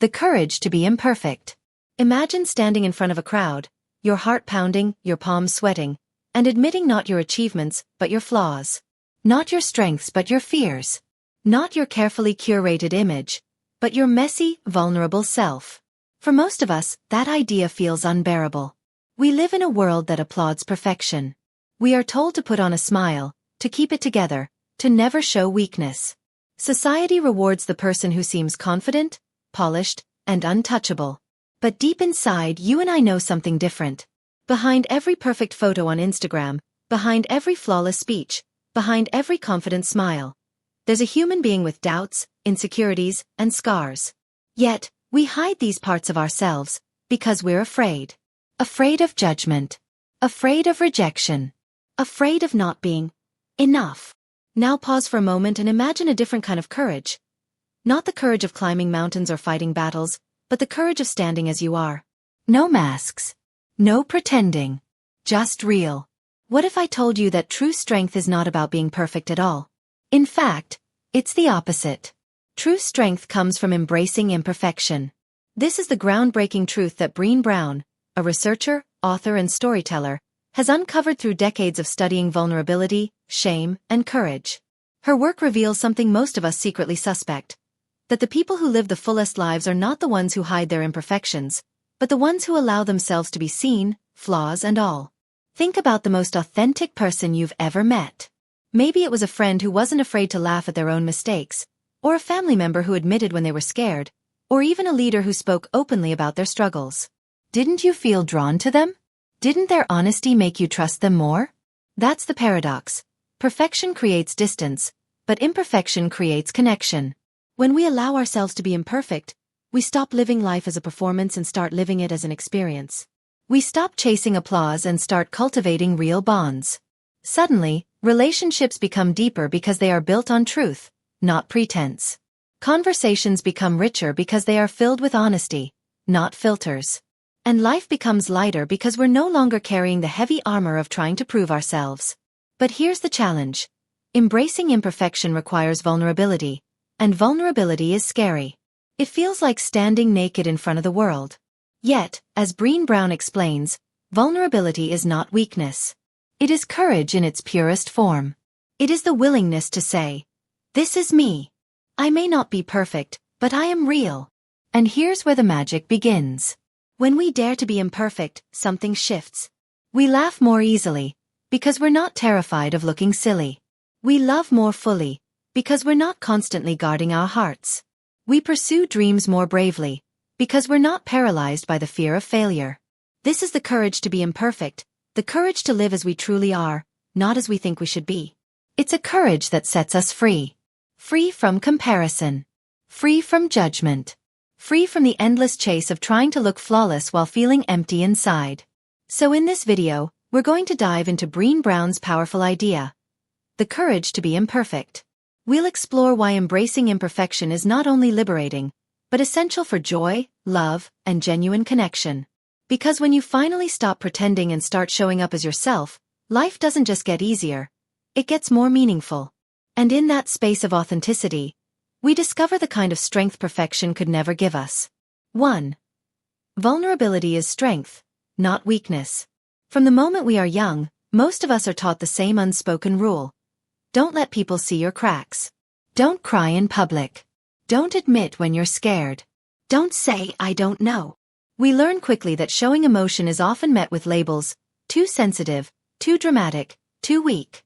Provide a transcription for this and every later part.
The courage to be imperfect. Imagine standing in front of a crowd, your heart pounding, your palms sweating, and admitting not your achievements, but your flaws. Not your strengths, but your fears. Not your carefully curated image, but your messy, vulnerable self. For most of us, that idea feels unbearable. We live in a world that applauds perfection. We are told to put on a smile, to keep it together, to never show weakness. Society rewards the person who seems confident, polished, and untouchable. But deep inside, you and I know something different. Behind every perfect photo on Instagram, behind every flawless speech, behind every confident smile, there's a human being with doubts, insecurities, and scars. Yet, we hide these parts of ourselves because we're afraid. Afraid of judgment. Afraid of rejection. Afraid of not being enough. Now pause for a moment and imagine a different kind of courage. Not the courage of climbing mountains or fighting battles, but the courage of standing as you are. No masks. No pretending. Just real. What if I told you that true strength is not about being perfect at all? In fact, it's the opposite. True strength comes from embracing imperfection. This is the groundbreaking truth that Brené Brown, a researcher, author, and storyteller, has uncovered through decades of studying vulnerability, shame, and courage. Her work reveals something most of us secretly suspect: that the people who live the fullest lives are not the ones who hide their imperfections, but the ones who allow themselves to be seen, flaws and all. Think about the most authentic person you've ever met. Maybe it was a friend who wasn't afraid to laugh at their own mistakes, or a family member who admitted when they were scared, or even a leader who spoke openly about their struggles. Didn't you feel drawn to them? Didn't their honesty make you trust them more? That's the paradox. Perfection creates distance, but imperfection creates connection. When we allow ourselves to be imperfect, we stop living life as a performance and start living it as an experience. We stop chasing applause and start cultivating real bonds. Suddenly, relationships become deeper because they are built on truth, not pretense. Conversations become richer because they are filled with honesty, not filters. And life becomes lighter because we're no longer carrying the heavy armor of trying to prove ourselves. But here's the challenge. Embracing imperfection requires vulnerability, and vulnerability is scary. It feels like standing naked in front of the world. Yet, as Brené Brown explains, vulnerability is not weakness. It is courage in its purest form. It is the willingness to say, "This is me. I may not be perfect, but I am real." And here's where the magic begins. When we dare to be imperfect, something shifts. We laugh more easily, because we're not terrified of looking silly. We love more fully, because we're not constantly guarding our hearts. We pursue dreams more bravely, because we're not paralyzed by the fear of failure. This is the courage to be imperfect, the courage to live as we truly are, not as we think we should be. It's a courage that sets us free. Free from comparison. Free from judgment. Free from the endless chase of trying to look flawless while feeling empty inside. So in this video, we're going to dive into Brené Brown's powerful idea: the courage to be imperfect. We'll explore why embracing imperfection is not only liberating, but essential for joy, love, and genuine connection. Because when you finally stop pretending and start showing up as yourself, life doesn't just get easier, it gets more meaningful. And in that space of authenticity, we discover the kind of strength perfection could never give us. 1. Vulnerability is strength, not weakness. From the moment we are young, most of us are taught the same unspoken rule. Don't let people see your cracks. Don't cry in public. Don't admit when you're scared. Don't say, "I don't know." We learn quickly that showing emotion is often met with labels: too sensitive, too dramatic, too weak.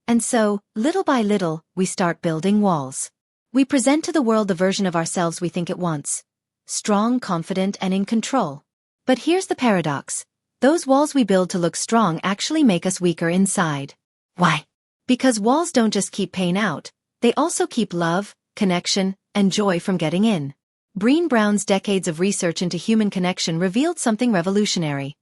And so, little by little, we start building walls. We present to the world the version of ourselves we think it wants: strong, confident, and in control. But here's the paradox. Those walls we build to look strong actually make us weaker inside. Why? Because walls don't just keep pain out, they also keep love, connection, and joy from getting in. Brené Brown's decades of research into human connection revealed something revolutionary.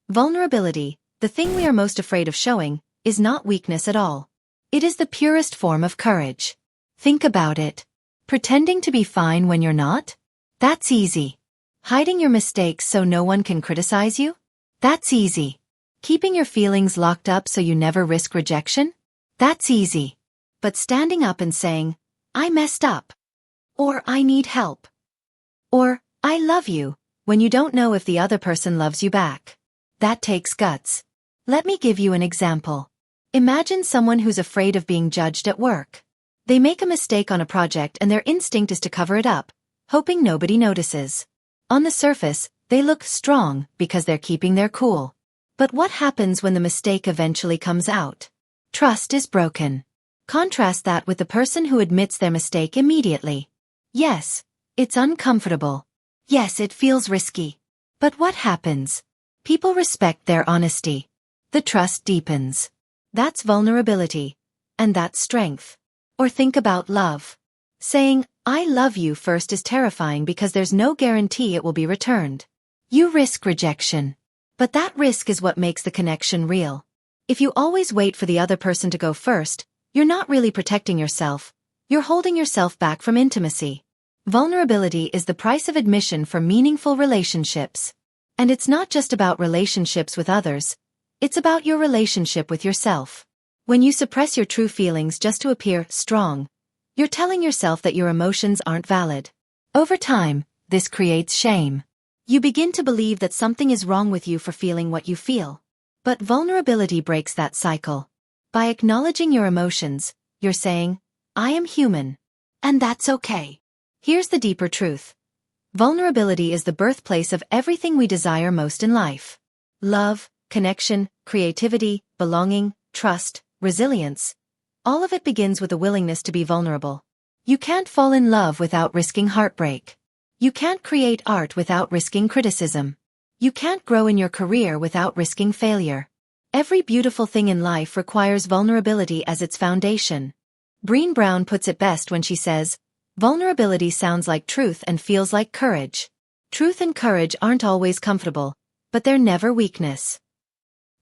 Vulnerability, the thing we are most afraid of showing, is not weakness at all. It is the purest form of courage. Think about it. Pretending to be fine when you're not? That's easy. Hiding your mistakes so no one can criticize you? That's easy. Keeping your feelings locked up so you never risk rejection? That's easy. But standing up and saying, "I messed up," or "I need help," Or, I love you, when you don't know if the other person loves you back. That takes guts. Let me give you an example. Imagine someone who's afraid of being judged at work. They make a mistake on a project and their instinct is to cover it up, hoping nobody notices. On the surface, they look strong because they're keeping their cool. But what happens when the mistake eventually comes out? Trust is broken. Contrast that with the person who admits their mistake immediately. Yes, it's uncomfortable. Yes, it feels risky. But what happens? People respect their honesty. The trust deepens. That's vulnerability. And that's strength. Or think about love. Saying, I love you first is terrifying because there's no guarantee it will be returned. You risk rejection. But that risk is what makes the connection real. If you always wait for the other person to go first, you're not really protecting yourself. You're holding yourself back from intimacy. Vulnerability is the price of admission for meaningful relationships. And it's not just about relationships with others. It's about your relationship with yourself. When you suppress your true feelings just to appear strong, you're telling yourself that your emotions aren't valid. Over time, this creates shame. You begin to believe that something is wrong with you for feeling what you feel. But vulnerability breaks that cycle. By acknowledging your emotions, you're saying, I am human. And that's okay. Here's the deeper truth. Vulnerability is the birthplace of everything we desire most in life. Love, connection, creativity, belonging, trust, resilience. All of it begins with a willingness to be vulnerable. You can't fall in love without risking heartbreak. You can't create art without risking criticism. You can't grow in your career without risking failure. Every beautiful thing in life requires vulnerability as its foundation. Brené Brown puts it best when she says, vulnerability sounds like truth and feels like courage. Truth and courage aren't always comfortable, but they're never weakness.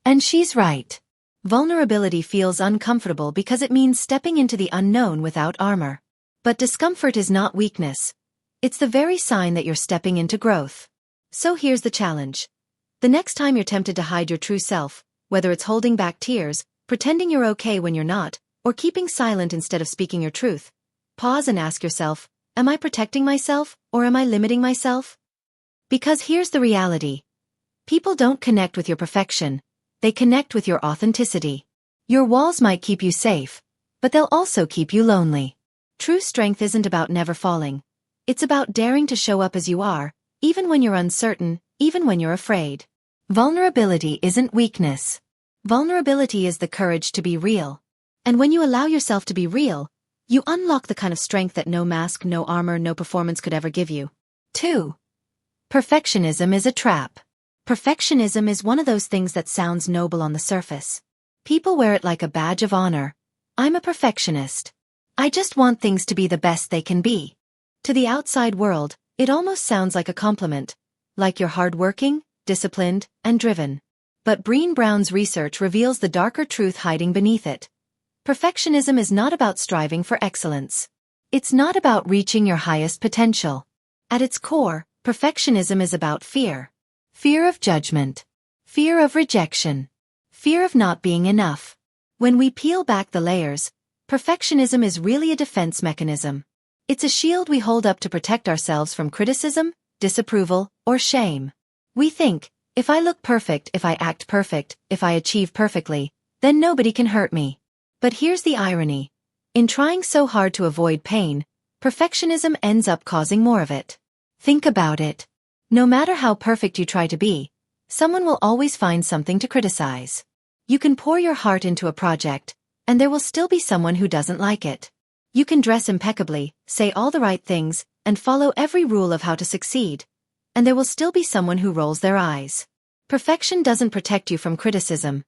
And she's right. Vulnerability feels uncomfortable because it means stepping into the unknown without armor. But discomfort is not weakness. It's the very sign that you're stepping into growth. So here's the challenge. The next time you're tempted to hide your true self, whether it's holding back tears, pretending you're okay when you're not, or keeping silent instead of speaking your truth, pause and ask yourself, am I protecting myself, or am I limiting myself? Because here's the reality. People don't connect with your perfection, they connect with your authenticity. Your walls might keep you safe, but they'll also keep you lonely. True strength isn't about never falling. It's about daring to show up as you are, even when you're uncertain, even when you're afraid. Vulnerability isn't weakness. Vulnerability is the courage to be real. And when you allow yourself to be real, you unlock the kind of strength that no mask, no armor, no performance could ever give you. 2. Perfectionism is a trap. Perfectionism is one of those things that sounds noble on the surface. People wear it like a badge of honor. I'm a perfectionist. I just want things to be the best they can be. To the outside world, it almost sounds like a compliment, like you're hardworking, disciplined, and driven. But Brené Brown's research reveals the darker truth hiding beneath it. Perfectionism is not about striving for excellence. It's not about reaching your highest potential. At its core, perfectionism is about fear. Fear of judgment. Fear of rejection. Fear of not being enough. When we peel back the layers, perfectionism is really a defense mechanism. It's a shield we hold up to protect ourselves from criticism, disapproval, or shame. We think, if I look perfect, if I act perfect, if I achieve perfectly, then nobody can hurt me. But here's the irony. In trying so hard to avoid pain, perfectionism ends up causing more of it. Think about it. No matter how perfect you try to be, someone will always find something to criticize. You can pour your heart into a project, and there will still be someone who doesn't like it. You can dress impeccably, say all the right things, and follow every rule of how to succeed, and there will still be someone who rolls their eyes. Perfection doesn't protect you from criticism.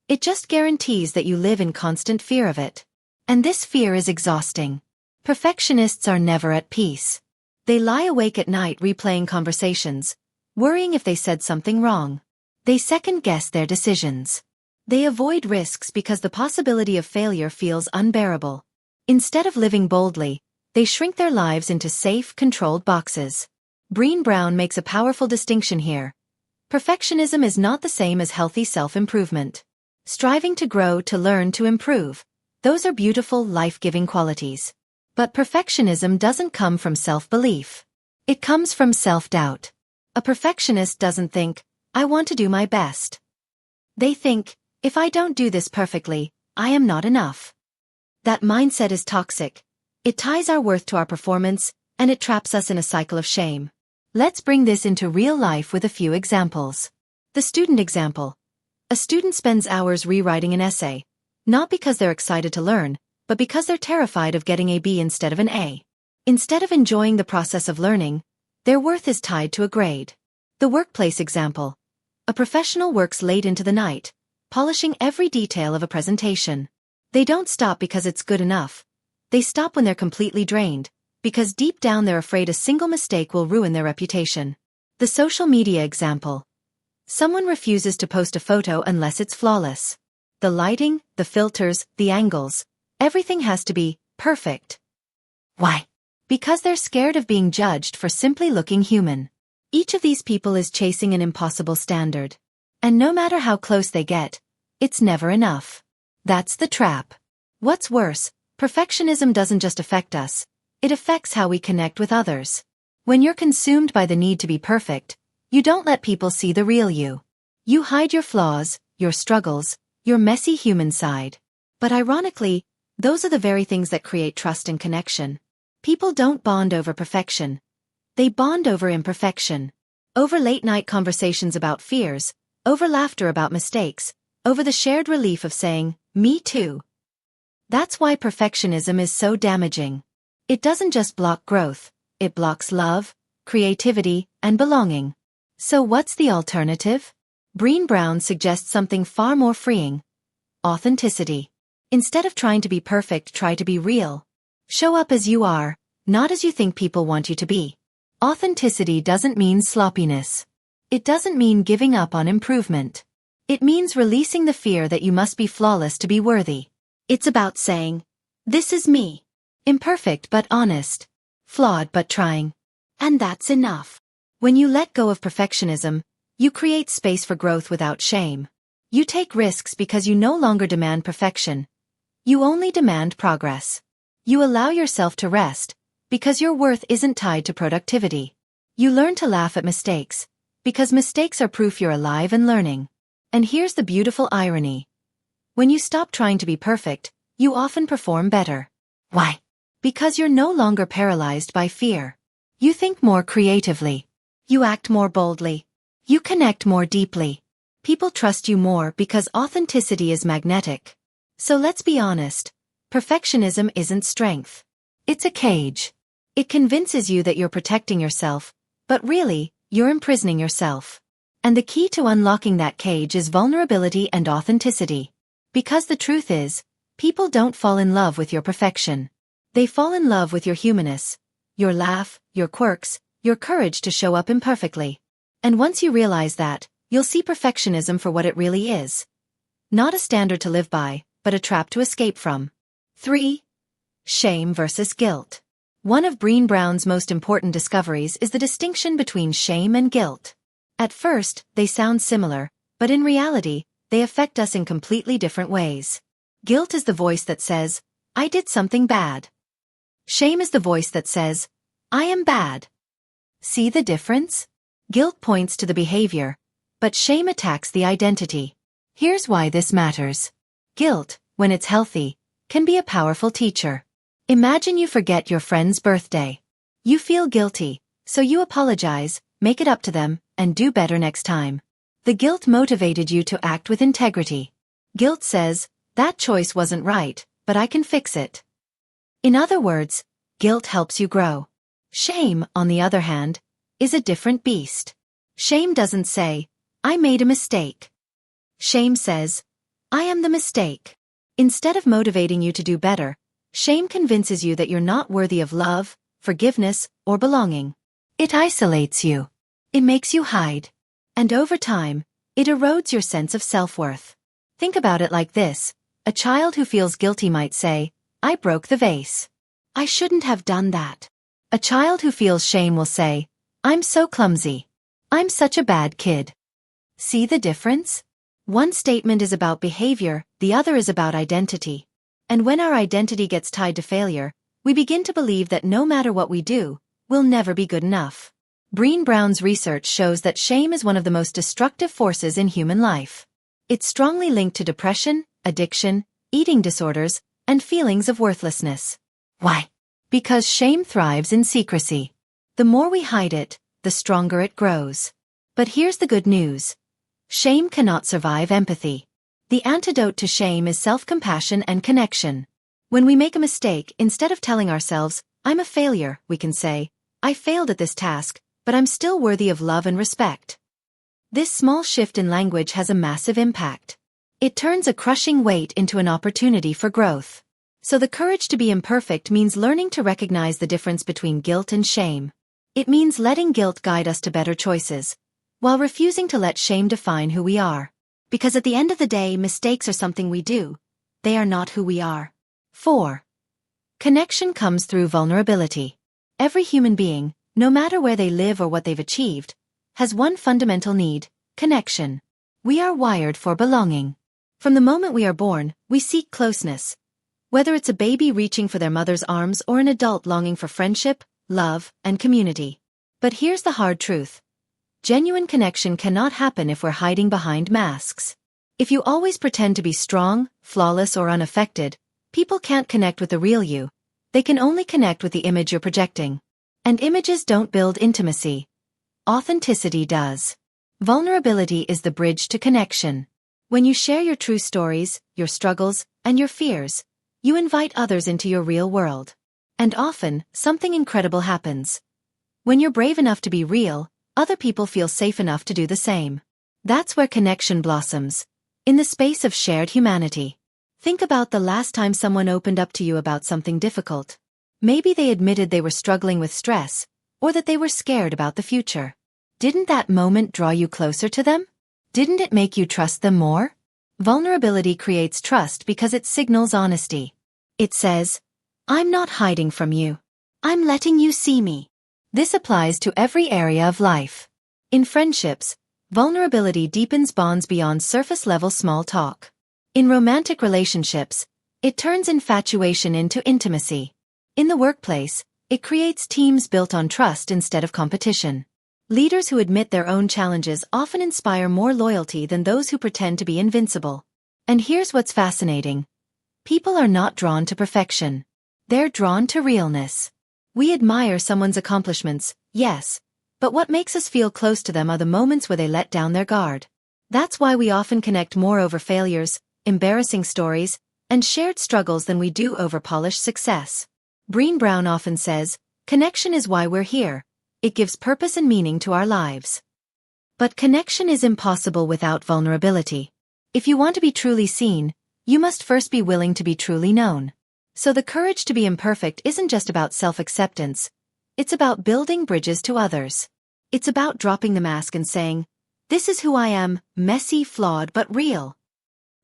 It just guarantees that you live in constant fear of it. And this fear is exhausting. Perfectionists are never at peace. They lie awake at night replaying conversations, worrying if they said something wrong. They second-guess their decisions. They avoid risks because the possibility of failure feels unbearable. Instead of living boldly, they shrink their lives into safe, controlled boxes. Brené Brown makes a powerful distinction here. Perfectionism is not the same as healthy self-improvement. Striving to grow, to learn, to improve. Those are beautiful, life-giving qualities. But perfectionism doesn't come from self-belief. It comes from self-doubt. A perfectionist doesn't think, I want to do my best. They think, if I don't do this perfectly, I am not enough. That mindset is toxic. It ties our worth to our performance, and it traps us in a cycle of shame. Let's bring this into real life with a few examples. The student example. A student spends hours rewriting an essay, not because they're excited to learn, but because they're terrified of getting a B instead of an A. Instead of enjoying the process of learning, their worth is tied to a grade. The workplace example. A professional works late into the night, polishing every detail of a presentation. They don't stop because it's good enough. They stop when they're completely drained, because deep down they're afraid a single mistake will ruin their reputation. The social media example. Someone refuses to post a photo unless it's flawless. The lighting, the filters, the angles, everything has to be perfect. Why? Because they're scared of being judged for simply looking human. Each of these people is chasing an impossible standard. And no matter how close they get, it's never enough. That's the trap. What's worse, perfectionism doesn't just affect us, it affects how we connect with others. When you're consumed by the need to be perfect, you don't let people see the real you. You hide your flaws, your struggles, your messy human side. But ironically, those are the very things that create trust and connection. People don't bond over perfection. They bond over imperfection. Over late-night conversations about fears, over laughter about mistakes, over the shared relief of saying, me too. That's why perfectionism is so damaging. It doesn't just block growth, it blocks love, creativity, and belonging. So what's the alternative? Brené Brown suggests something far more freeing. Authenticity. Instead of trying to be perfect, try to be real. Show up as you are, not as you think people want you to be. Authenticity doesn't mean sloppiness. It doesn't mean giving up on improvement. It means releasing the fear that you must be flawless to be worthy. It's about saying, this is me. Imperfect but honest. Flawed but trying. And that's enough. When you let go of perfectionism, you create space for growth without shame. You take risks because you no longer demand perfection. You only demand progress. You allow yourself to rest, because your worth isn't tied to productivity. You learn to laugh at mistakes, because mistakes are proof you're alive and learning. And here's the beautiful irony. When you stop trying to be perfect, you often perform better. Why? Because you're no longer paralyzed by fear. You think more creatively. You act more boldly. You connect more deeply. People trust you more because authenticity is magnetic. So let's be honest. Perfectionism isn't strength. It's a cage. It convinces you that you're protecting yourself, but really, you're imprisoning yourself. And the key to unlocking that cage is vulnerability and authenticity. Because the truth is, people don't fall in love with your perfection. They fall in love with your humanness, your laugh, your quirks, your courage to show up imperfectly. And once you realize that, you'll see perfectionism for what it really is. Not a standard to live by, but a trap to escape from. 3. Shame versus guilt. One of Brené Brown's most important discoveries is the distinction between shame and guilt. At first, they sound similar, but in reality, they affect us in completely different ways. Guilt is the voice that says, I did something bad. Shame is the voice that says, I am bad. See the difference? Guilt points to the behavior, but shame attacks the identity. Here's why this matters. Guilt, when it's healthy, can be a powerful teacher. Imagine you forget your friend's birthday. You feel guilty, so you apologize, make it up to them, and do better next time. The guilt motivated you to act with integrity. Guilt says, that choice wasn't right, but I can fix it. In other words, guilt helps you grow. Shame, on the other hand, is a different beast. Shame doesn't say, I made a mistake. Shame says, I am the mistake. Instead of motivating you to do better, shame convinces you that you're not worthy of love, forgiveness, or belonging. It isolates you. It makes you hide. And over time, it erodes your sense of self-worth. Think about it like this. A child who feels guilty might say, I broke the vase. I shouldn't have done that. A child who feels shame will say, I'm so clumsy. I'm such a bad kid. See the difference? One statement is about behavior, the other is about identity. And when our identity gets tied to failure, we begin to believe that no matter what we do, we'll never be good enough. Brené Brown's research shows that shame is one of the most destructive forces in human life. It's strongly linked to depression, addiction, eating disorders, and feelings of worthlessness. Why? Because shame thrives in secrecy. The more we hide it, the stronger it grows. But here's the good news. Shame cannot survive empathy. The antidote to shame is self-compassion and connection. When we make a mistake, instead of telling ourselves, "I'm a failure," we can say, "I failed at this task, but I'm still worthy of love and respect." This small shift in language has a massive impact. It turns a crushing weight into an opportunity for growth. So the courage to be imperfect means learning to recognize the difference between guilt and shame. It means letting guilt guide us to better choices, while refusing to let shame define who we are. Because at the end of the day, mistakes are something we do. They are not who we are. 4. Connection comes through vulnerability. Every human being, no matter where they live or what they've achieved, has one fundamental need: connection. We are wired for belonging. From the moment we are born, we seek closeness. Whether it's a baby reaching for their mother's arms or an adult longing for friendship, love, and community. But here's the hard truth. Genuine connection cannot happen if we're hiding behind masks. If you always pretend to be strong, flawless, or unaffected, people can't connect with the real you. They can only connect with the image you're projecting. And images don't build intimacy. Authenticity does. Vulnerability is the bridge to connection. When you share your true stories, your struggles, and your fears, you invite others into your real world. And often, something incredible happens. When you're brave enough to be real, other people feel safe enough to do the same. That's where connection blossoms. In the space of shared humanity. Think about the last time someone opened up to you about something difficult. Maybe they admitted they were struggling with stress, or that they were scared about the future. Didn't that moment draw you closer to them? Didn't it make you trust them more? Vulnerability creates trust because it signals honesty. It says, "I'm not hiding from you. I'm letting you see me." This applies to every area of life. In friendships, vulnerability deepens bonds beyond surface-level small talk. In romantic relationships, it turns infatuation into intimacy. In the workplace, it creates teams built on trust instead of competition. Leaders who admit their own challenges often inspire more loyalty than those who pretend to be invincible. And here's what's fascinating. People are not drawn to perfection. They're drawn to realness. We admire someone's accomplishments, yes, but what makes us feel close to them are the moments where they let down their guard. That's why we often connect more over failures, embarrassing stories, and shared struggles than we do over polished success. Brené Brown often says, "Connection is why we're here. It gives purpose and meaning to our lives." But connection is impossible without vulnerability. If you want to be truly seen, you must first be willing to be truly known. So the courage to be imperfect isn't just about self-acceptance. It's about building bridges to others. It's about dropping the mask and saying, "This is who I am, messy, flawed, but real."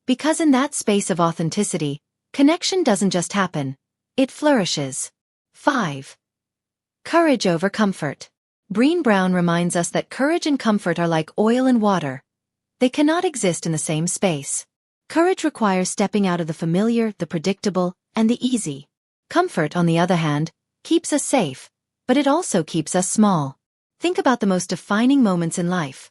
Because in that space of authenticity, connection doesn't just happen, it flourishes. 5. Courage over comfort. Brené Brown reminds us that courage and comfort are like oil and water. They cannot exist in the same space. Courage requires stepping out of the familiar, the predictable, and the easy. Comfort, on the other hand, keeps us safe, but it also keeps us small. Think about the most defining moments in life.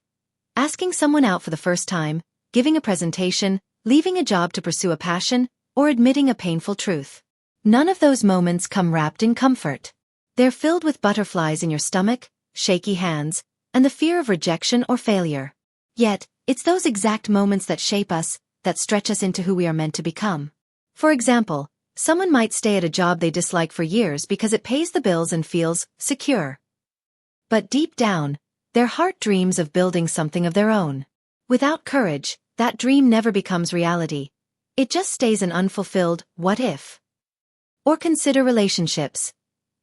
Asking someone out for the first time, giving a presentation, leaving a job to pursue a passion, or admitting a painful truth. None of those moments come wrapped in comfort. They're filled with butterflies in your stomach, shaky hands, and the fear of rejection or failure. Yet, it's those exact moments that shape us, that stretch us into who we are meant to become. For example, someone might stay at a job they dislike for years because it pays the bills and feels secure. But deep down, their heart dreams of building something of their own. Without courage, that dream never becomes reality. It just stays an unfulfilled "what if?" Or consider relationships.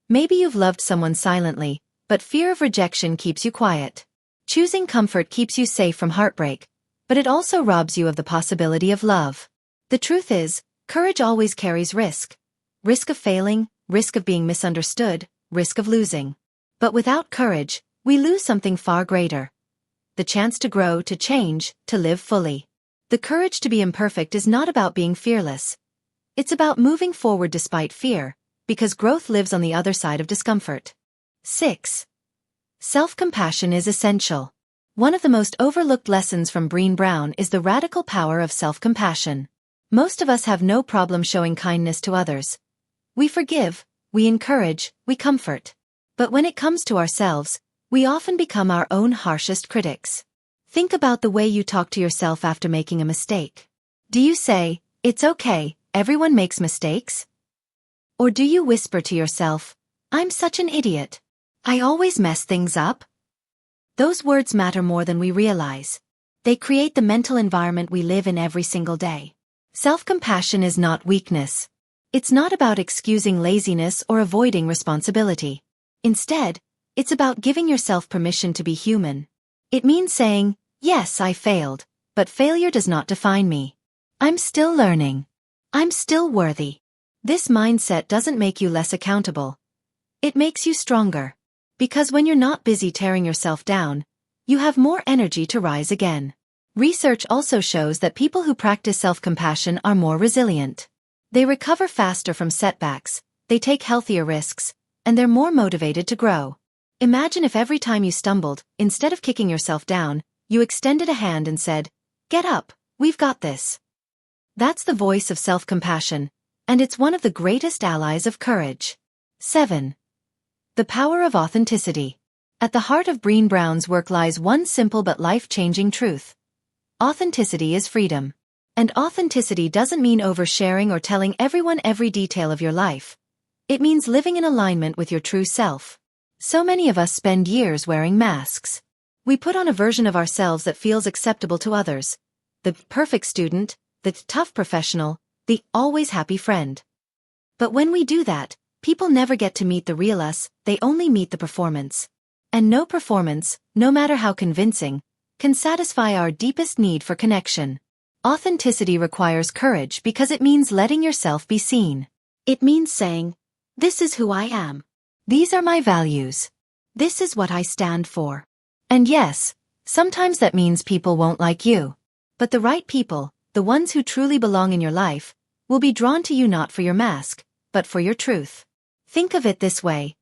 Maybe you've loved someone silently, but fear of rejection keeps you quiet. Choosing comfort keeps you safe from heartbreak, but it also robs you of the possibility of love. The truth is, courage always carries risk. Risk of failing, risk of being misunderstood, risk of losing. But without courage, we lose something far greater. The chance to grow, to change, to live fully. The courage to be imperfect is not about being fearless. It's about moving forward despite fear, because growth lives on the other side of discomfort. 6. Self-compassion is essential. One of the most overlooked lessons from Brené Brown is the radical power of self-compassion. Most of us have no problem showing kindness to others. We forgive, we encourage, we comfort. But when it comes to ourselves, we often become our own harshest critics. Think about the way you talk to yourself after making a mistake. Do you say, "It's okay, everyone makes mistakes"? Or do you whisper to yourself, "I'm such an idiot. I always mess things up"? Those words matter more than we realize. They create the mental environment we live in every single day. Self-compassion is not weakness. It's not about excusing laziness or avoiding responsibility. Instead, it's about giving yourself permission to be human. It means saying, "Yes, I failed, but failure does not define me. I'm still learning. I'm still worthy." This mindset doesn't make you less accountable. It makes you stronger. Because when you're not busy tearing yourself down, you have more energy to rise again. Research also shows that people who practice self-compassion are more resilient. They recover faster from setbacks, they take healthier risks, and they're more motivated to grow. Imagine if every time you stumbled, instead of kicking yourself down, you extended a hand and said, "Get up, we've got this." That's the voice of self-compassion, and it's one of the greatest allies of courage. 7. The power of authenticity. At the heart of Brené Brown's work lies one simple but life-changing truth. Authenticity is freedom. And authenticity doesn't mean oversharing or telling everyone every detail of your life. It means living in alignment with your true self. So many of us spend years wearing masks. We put on a version of ourselves that feels acceptable to others. The perfect student, the tough professional, the always happy friend. But when we do that, people never get to meet the real us, they only meet the performance. And no performance, no matter how convincing, can satisfy our deepest need for connection. Authenticity requires courage because it means letting yourself be seen. It means saying, "This is who I am. These are my values. This is what I stand for." And yes, sometimes that means people won't like you. But the right people, the ones who truly belong in your life, will be drawn to you not for your mask, but for your truth. Think of it this way.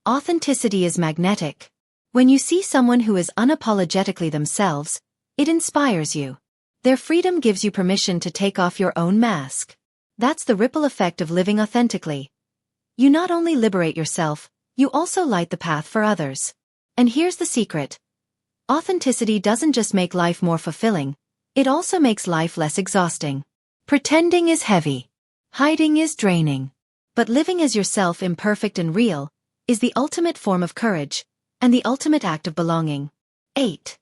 Authenticity is magnetic. When you see someone who is unapologetically themselves, it inspires you. Their freedom gives you permission to take off your own mask. That's the ripple effect of living authentically. You not only liberate yourself, you also light the path for others. And here's the secret. Authenticity doesn't just make life more fulfilling, it also makes life less exhausting. Pretending is heavy. Hiding is draining. But living as yourself, imperfect and real, is the ultimate form of courage, and the ultimate act of belonging. 8.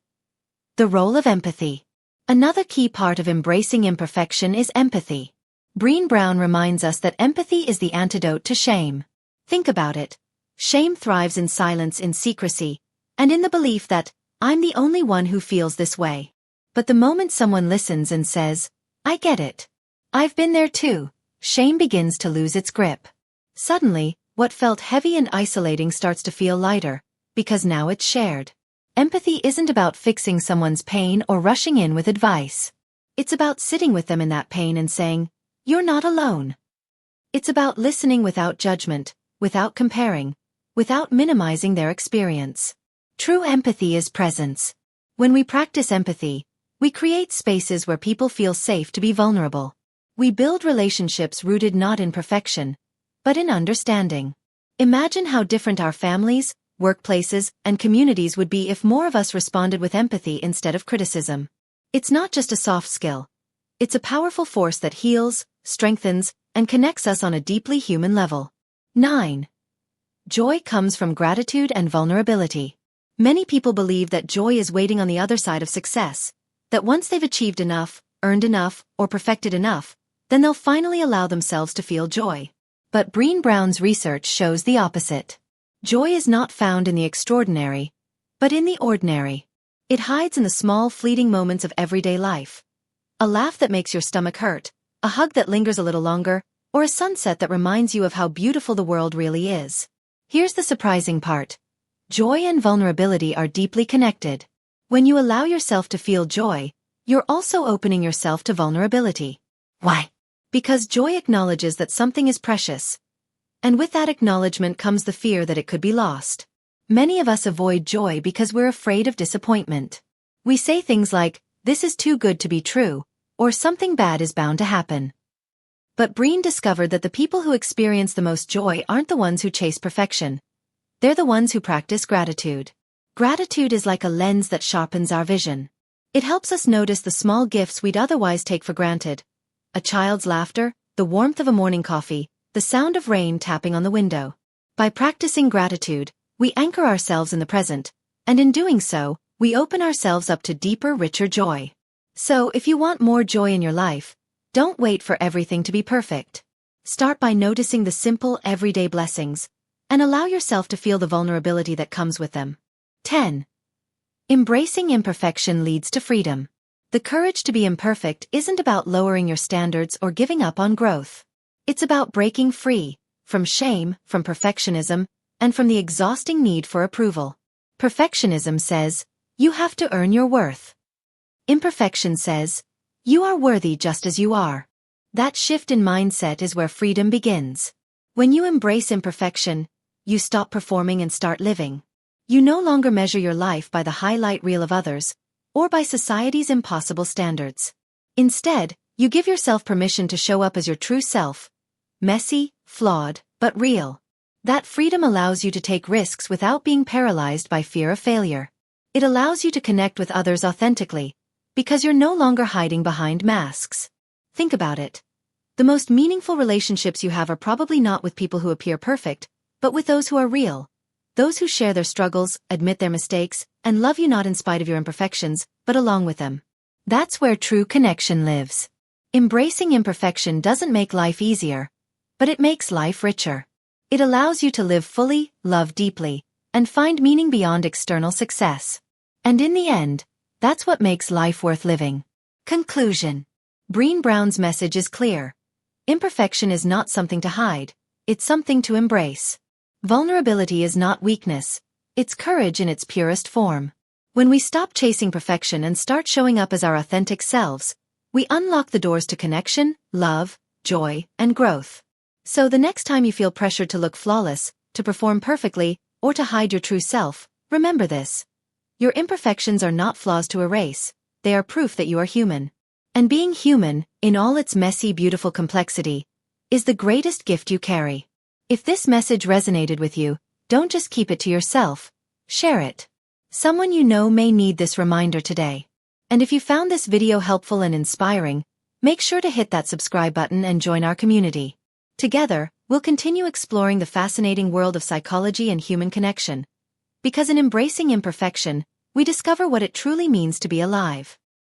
The role of empathy. Another key part of embracing imperfection is empathy. Brené Brown reminds us that empathy is the antidote to shame. Think about it. Shame thrives in silence, in secrecy, and in the belief that, "I'm the only one who feels this way." But the moment someone listens and says, "I get it. I've been there too," shame begins to lose its grip. Suddenly, what felt heavy and isolating starts to feel lighter, because now it's shared. Empathy isn't about fixing someone's pain or rushing in with advice. It's about sitting with them in that pain and saying, "You're not alone." It's about listening without judgment, without comparing, without minimizing their experience. True empathy is presence. When we practice empathy, we create spaces where people feel safe to be vulnerable. We build relationships rooted not in perfection, but in understanding. Imagine how different our families, workplaces, and communities would be if more of us responded with empathy instead of criticism. It's not just a soft skill. It's a powerful force that heals, strengthens, and connects us on a deeply human level. 9. Joy comes from gratitude and vulnerability. Many people believe that joy is waiting on the other side of success, that once they've achieved enough, earned enough, or perfected enough, then they'll finally allow themselves to feel joy. But Brené Brown's research shows the opposite. Joy is not found in the extraordinary, but in the ordinary. It hides in the small, fleeting moments of everyday life. A laugh that makes your stomach hurt, a hug that lingers a little longer, or a sunset that reminds you of how beautiful the world really is. Here's the surprising part. Joy and vulnerability are deeply connected. When you allow yourself to feel joy, you're also opening yourself to vulnerability. Why? Because joy acknowledges that something is precious. And with that acknowledgement comes the fear that it could be lost. Many of us avoid joy because we're afraid of disappointment. We say things like, "This is too good to be true," or "Something bad is bound to happen." But Breen discovered that the people who experience the most joy aren't the ones who chase perfection. They're the ones who practice gratitude. Gratitude is like a lens that sharpens our vision. It helps us notice the small gifts we'd otherwise take for granted. A child's laughter, the warmth of a morning coffee, the sound of rain tapping on the window. By practicing gratitude, we anchor ourselves in the present, and in doing so, we open ourselves up to deeper, richer joy. So, if you want more joy in your life, don't wait for everything to be perfect. Start by noticing the simple, everyday blessings, and allow yourself to feel the vulnerability that comes with them. 10. Embracing imperfection leads to freedom. The courage to be imperfect isn't about lowering your standards or giving up on growth. It's about breaking free from shame, from perfectionism, and from the exhausting need for approval. Perfectionism says, "You have to earn your worth." Imperfection says, "You are worthy just as you are." That shift in mindset is where freedom begins. When you embrace imperfection, you stop performing and start living. You no longer measure your life by the highlight reel of others, or by society's impossible standards. Instead, you give yourself permission to show up as your true self. Messy, flawed, but real. That freedom allows you to take risks without being paralyzed by fear of failure. It allows you to connect with others authentically, because you're no longer hiding behind masks. Think about it. The most meaningful relationships you have are probably not with people who appear perfect, but with those who are real. Those who share their struggles, admit their mistakes, and love you not in spite of your imperfections, but along with them. That's where true connection lives. Embracing imperfection doesn't make life easier, but it makes life richer. It allows you to live fully, love deeply, and find meaning beyond external success. And in the end, that's what makes life worth living. Conclusion. Brené Brown's message is clear. Imperfection is not something to hide, it's something to embrace. Vulnerability is not weakness, it's courage in its purest form. When we stop chasing perfection and start showing up as our authentic selves, we unlock the doors to connection, love, joy, and growth. So the next time you feel pressured to look flawless, to perform perfectly, or to hide your true self, remember this. Your imperfections are not flaws to erase, they are proof that you are human. And being human, in all its messy, beautiful complexity, is the greatest gift you carry. If this message resonated with you, don't just keep it to yourself, share it. Someone you know may need this reminder today. And if you found this video helpful and inspiring, make sure to hit that subscribe button and join our community. Together, we'll continue exploring the fascinating world of psychology and human connection. Because in embracing imperfection, we discover what it truly means to be alive.